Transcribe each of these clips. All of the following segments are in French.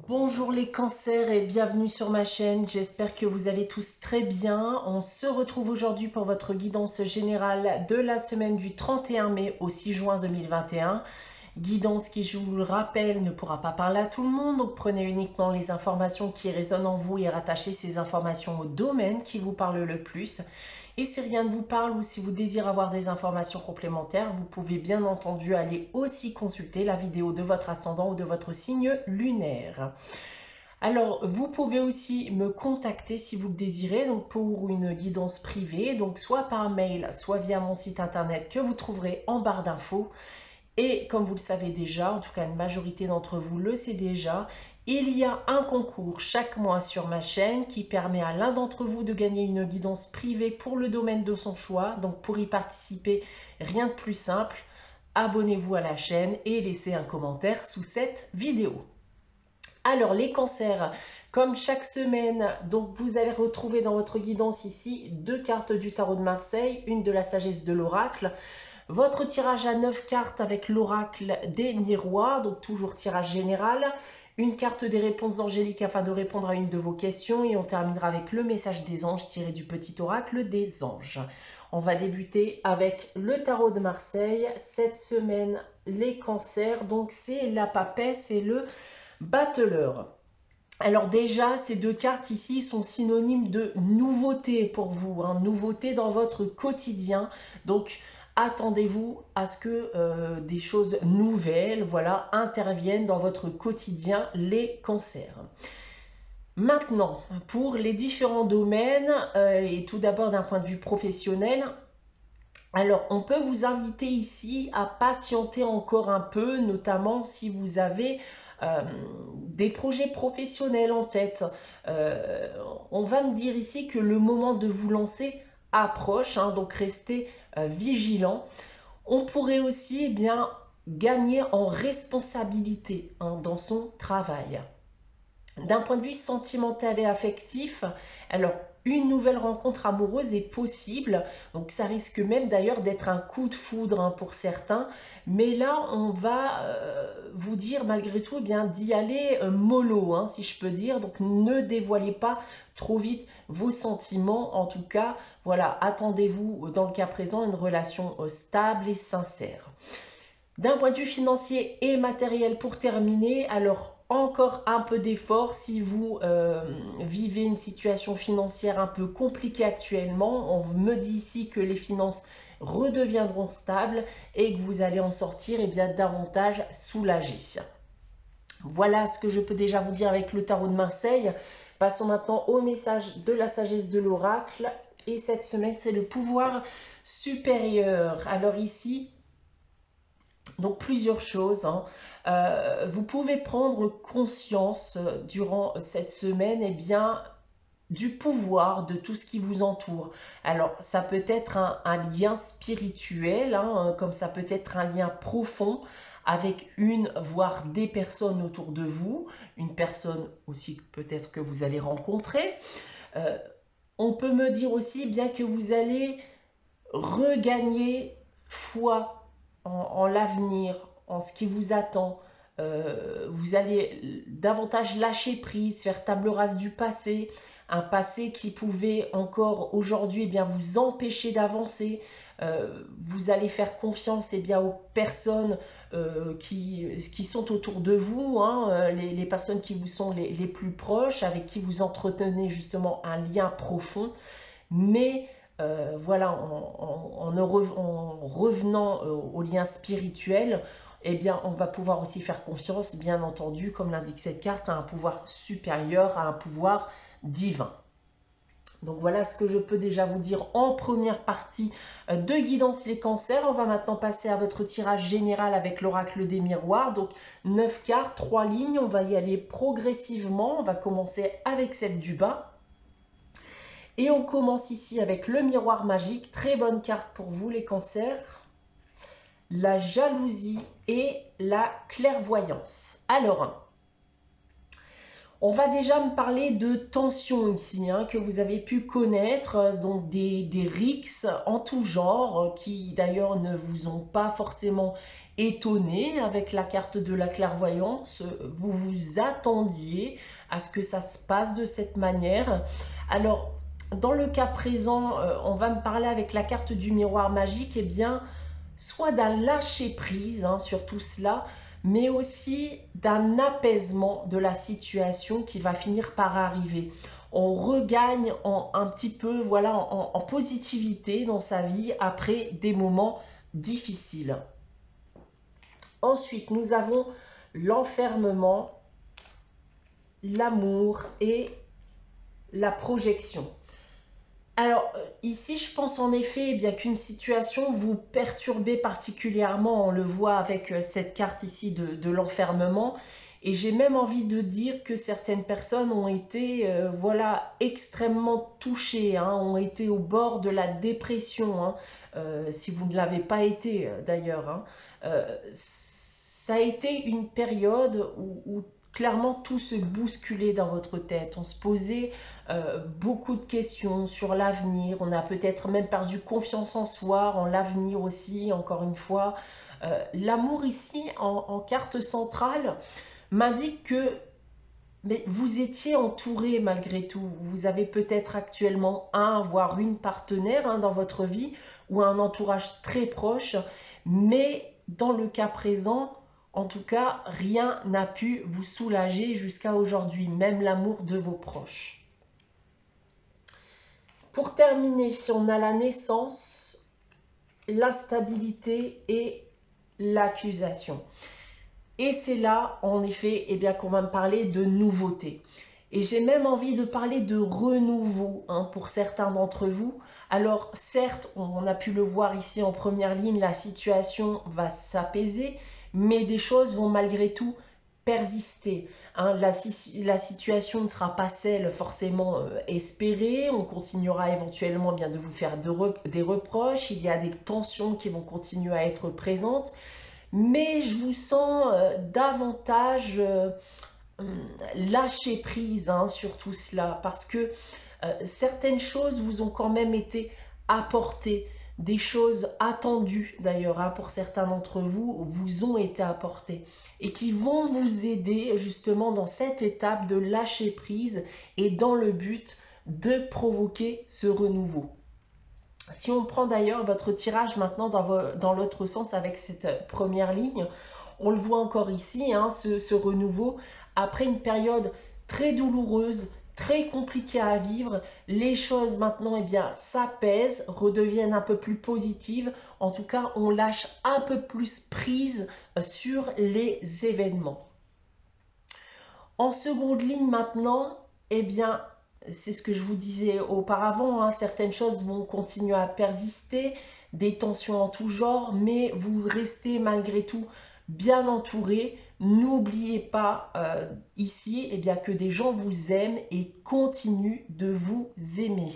Bonjour les cancers et bienvenue sur ma chaîne, j'espère que vous allez tous très bien. On se retrouve aujourd'hui pour votre guidance générale de la semaine du 31 mai au 6 juin 2021. Guidance qui, je vous le rappelle, ne pourra pas parler à tout le monde, donc prenez uniquement les informations qui résonnent en vous et rattachez ces informations au domaine qui vous parle le plus. Et si rien ne vous parle ou si vous désirez avoir des informations complémentaires, vous pouvez bien entendu aller aussi consulter la vidéo de votre ascendant ou de votre signe lunaire. Alors, vous pouvez aussi me contacter si vous le désirez, donc pour une guidance privée, donc soit par mail, soit via mon site internet que vous trouverez en barre d'infos. Et comme vous le savez déjà, en tout cas une majorité d'entre vous le sait déjà, il y a un concours chaque mois sur ma chaîne qui permet à l'un d'entre vous de gagner une guidance privée pour le domaine de son choix. Donc pour y participer, rien de plus simple, abonnez-vous à la chaîne et laissez un commentaire sous cette vidéo. Alors les cancers, comme chaque semaine, donc vous allez retrouver dans votre guidance ici 2 cartes du tarot de Marseille, une de la sagesse de l'oracle. Votre tirage à 9 cartes avec l'oracle des miroirs, donc toujours tirage général. Une carte des réponses angéliques afin de répondre à une de vos questions. Et on terminera avec le message des anges tiré du petit oracle des anges. On va débuter avec le tarot de Marseille. Cette semaine, les cancers, donc c'est la papesse et le battleur. Alors déjà, ces 2 cartes ici sont synonymes de nouveauté pour vous, nouveauté dans votre quotidien. Donc, attendez-vous à ce que des choses nouvelles, voilà, interviennent dans votre quotidien, les cancers. Maintenant, pour les différents domaines, et tout d'abord d'un point de vue professionnel, alors on peut vous inviter ici à patienter encore un peu, notamment si vous avez des projets professionnels en tête. On va me dire ici que le moment de vous lancer approche, donc restez vigilant. On pourrait aussi gagner en responsabilité dans son travail. D'un point de vue sentimental et affectif, alors une nouvelle rencontre amoureuse est possible, donc ça risque même d'ailleurs d'être un coup de foudre pour certains, mais là on va vous dire malgré tout d'y aller mollo, si je peux dire, donc ne dévoilez pas trop vite vos sentiments, en tout cas, voilà, attendez-vous dans le cas présent une relation stable et sincère. D'un point de vue financier et matériel pour terminer, alors encore un peu d'effort si vous vivez une situation financière un peu compliquée actuellement. On me dit ici que les finances redeviendront stables et que vous allez en sortir davantage soulagé. Voilà ce que je peux déjà vous dire avec le tarot de Marseille. Passons maintenant au message de la sagesse de l'oracle. Et cette semaine, c'est le pouvoir supérieur. Alors ici, donc plusieurs choses. Vous pouvez prendre conscience durant cette semaine du pouvoir de tout ce qui vous entoure. Alors ça peut être un lien spirituel, comme ça peut être un lien profond avec une, voire des personnes autour de vous, une personne aussi peut-être que vous allez rencontrer. On peut me dire aussi bien que vous allez regagner foi en l'avenir, en ce qui vous attend. Vous allez davantage lâcher prise, faire table rase du passé, un passé qui pouvait encore aujourd'hui vous empêcher d'avancer. Vous allez faire confiance aux personnes qui sont autour de vous, les personnes qui vous sont les plus proches, avec qui vous entretenez justement un lien profond. Mais voilà, en revenant au lien spirituel, on va pouvoir aussi faire confiance, bien entendu, comme l'indique cette carte, à un pouvoir supérieur, à un pouvoir divin. Donc voilà ce que je peux déjà vous dire en première partie de Guidance les cancers. On va maintenant passer à votre tirage général avec l'oracle des miroirs. Donc 9 cartes, 3 lignes, on va y aller progressivement. On va commencer avec celle du bas. Et on commence ici avec le miroir magique. Très bonne carte pour vous les cancers. La jalousie et la clairvoyance. Alors, On va déjà me parler de tensions ici, hein, que vous avez pu connaître, donc des rixes en tout genre, qui d'ailleurs ne vous ont pas forcément étonné avec la carte de la clairvoyance. Vous vous attendiez à ce que ça se passe de cette manière. Alors, dans le cas présent, on va me parler avec la carte du miroir magique, et bien, soit d'un lâcher prise, hein, sur tout cela, mais aussi d'un apaisement de la situation qui va finir par arriver. On regagne un petit peu, voilà, en positivité dans sa vie après des moments difficiles. Ensuite, nous avons l'enfermement, l'amour et la projection. Alors, ici, je pense en effet, bien qu'une situation vous perturbait particulièrement, on le voit avec cette carte ici de l'enfermement, et j'ai même envie de dire que certaines personnes ont été, voilà, extrêmement touchées, hein, ont été au bord de la dépression, hein, si vous ne l'avez pas été d'ailleurs, hein. Ça a été une période où clairement tout se bousculait dans votre tête, on se posait beaucoup de questions sur l'avenir. On a peut-être même perdu confiance en soi, en l'avenir aussi, encore une fois. L'amour ici, en carte centrale, m'indique que mais vous étiez entouré malgré tout. Vous avez peut-être actuellement un, voire une partenaire, hein, dans votre vie, ou un entourage très proche, mais dans le cas présent, en tout cas, rien n'a pu vous soulager jusqu'à aujourd'hui, même l'amour de vos proches. Pour terminer, si on a la naissance, l'instabilité et l'accusation. Et c'est là, en effet, eh bien, qu'on va me parler de nouveauté. Et j'ai même envie de parler de renouveau, hein, pour certains d'entre vous. Alors certes, on a pu le voir ici en première ligne, la situation va s'apaiser, mais des choses vont malgré tout persister. Hein. La situation ne sera pas celle forcément espérée. On continuera éventuellement bien de vous faire des reproches. Il y a des tensions qui vont continuer à être présentes. Mais je vous sens davantage lâcher prise, hein, sur tout cela, parce que certaines choses vous ont quand même été apportées, des choses attendues d'ailleurs, hein, pour certains d'entre vous, vous ont été apportées et qui vont vous aider justement dans cette étape de lâcher prise et dans le but de provoquer ce renouveau. Si on prend d'ailleurs votre tirage maintenant dans l'autre sens avec cette première ligne, on le voit encore ici, hein, ce renouveau, après une période très douloureuse, très compliquée à vivre, les choses maintenant, eh bien, s'apaisent, redeviennent un peu plus positives. En tout cas, on lâche un peu plus prise sur les événements. En seconde ligne maintenant, eh bien, c'est ce que je vous disais auparavant, hein, certaines choses vont continuer à persister, des tensions en tout genre, mais vous restez malgré tout bien entouré. N'oubliez pas ici, eh bien, que des gens vous aiment et continuent de vous aimer.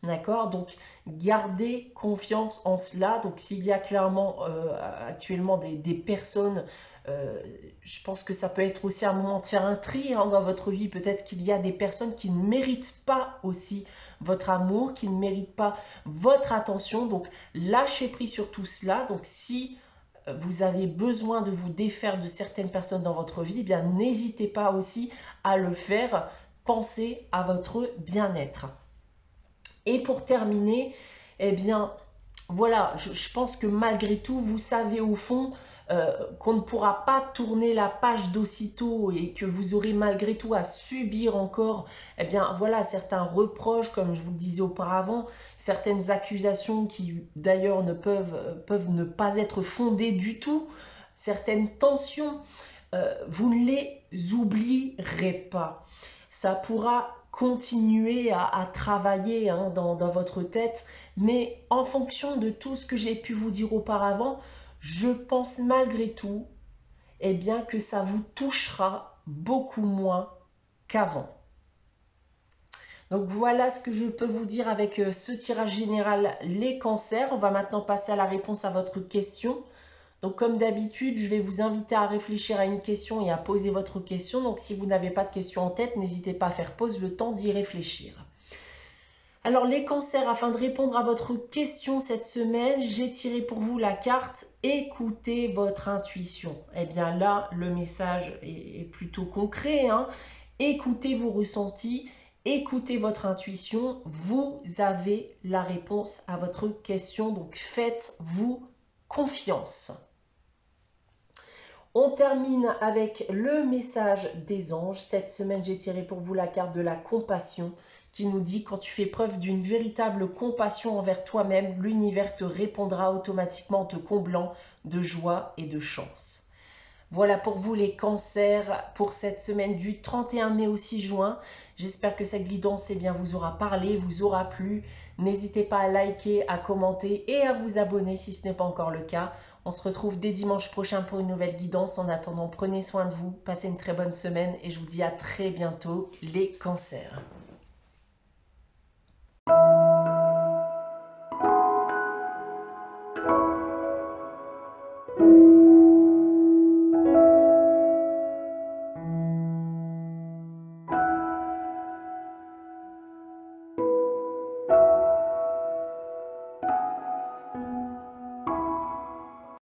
D'accord? Donc, gardez confiance en cela. Donc, s'il y a clairement actuellement des personnes, je pense que ça peut être aussi un moment de faire un tri, hein, dans votre vie. Peut-être qu'il y a des personnes qui ne méritent pas aussi votre amour, qui ne méritent pas votre attention. Donc, lâchez prise sur tout cela. Donc, si vous avez besoin de vous défaire de certaines personnes dans votre vie, eh bien, n'hésitez pas aussi à le faire. Pensez à votre bien-être. Et pour terminer, eh bien, voilà, je pense que malgré tout, vous savez au fond qu'on ne pourra pas tourner la page d'aussitôt et que vous aurez malgré tout à subir encore, eh bien, voilà, certains reproches, comme je vous le disais auparavant, certaines accusations qui d'ailleurs peuvent ne pas être fondées du tout, certaines tensions, vous ne les oublierez pas. Ça pourra continuer à travailler, hein, dans votre tête, mais en fonction de tout ce que j'ai pu vous dire auparavant, je pense malgré tout, eh bien, que ça vous touchera beaucoup moins qu'avant. Donc voilà ce que je peux vous dire avec ce tirage général, les cancers. On va maintenant passer à la réponse à votre question. Donc comme d'habitude, je vais vous inviter à réfléchir à une question et à poser votre question. Donc si vous n'avez pas de question en tête, n'hésitez pas à faire pause le temps d'y réfléchir. Alors les cancers, afin de répondre à votre question cette semaine, j'ai tiré pour vous la carte « Écoutez votre intuition ». Eh bien là, le message est plutôt concret, hein. Écoutez vos ressentis, écoutez votre intuition, vous avez la réponse à votre question, donc faites-vous confiance. On termine avec le message des anges. Cette semaine, j'ai tiré pour vous la carte de la compassion qui nous dit « Quand tu fais preuve d'une véritable compassion envers toi-même, l'univers te répondra automatiquement en te comblant de joie et de chance. » Voilà pour vous les cancers pour cette semaine du 31 mai au 6 juin. J'espère que cette guidance vous aura parlé, vous aura plu. N'hésitez pas à liker, à commenter et à vous abonner si ce n'est pas encore le cas. On se retrouve dès dimanche prochain pour une nouvelle guidance. En attendant, prenez soin de vous, passez une très bonne semaine et je vous dis à très bientôt les cancers.